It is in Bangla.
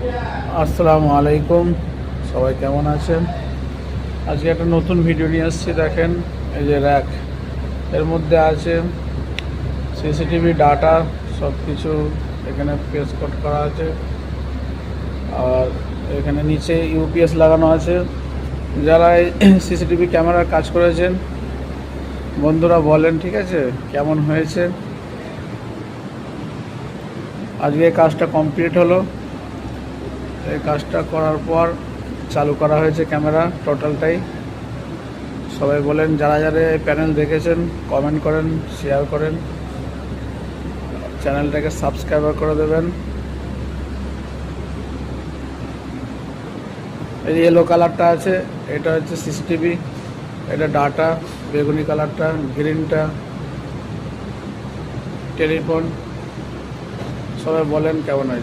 আসসালামু আলাইকুম, সবাই কেমন আছেন? আজকে একটা নতুন ভিডিও নিয়ে আসছি। দেখেন, এই যে র্যাক, এর মধ্যে আছে সিসিটিভি ডাটা, সব কিছু এখানে পেস্ট কোড করা আছে। আর এখানে নিচে ইউপিএস লাগানো আছে। যারা সিসিটিভি ক্যামেরার কাজ করেছেন বন্ধুরা বলেন, ঠিক আছে, কেমন হয়েছে। আজকে কাজটা কমপ্লিট হলো। এই কাজটা করার পর চালু করা হয়েছে ক্যামেরা টোটালটাই। সবাই বলেন, যারা যারা এই প্যানেল দেখেছেন কমেন্ট করেন, শেয়ার করেন, চ্যানেলটাকে সাবস্ক্রাইব করে দেবেন। এই ইয়েলো কালারটা আছে, এটা হচ্ছে সিসিটিভি, এটা ডাটা। বেগুনি কালারটা, গ্রিনটা টেলিফোন। সবাই বলেন কেমন হয়েছে।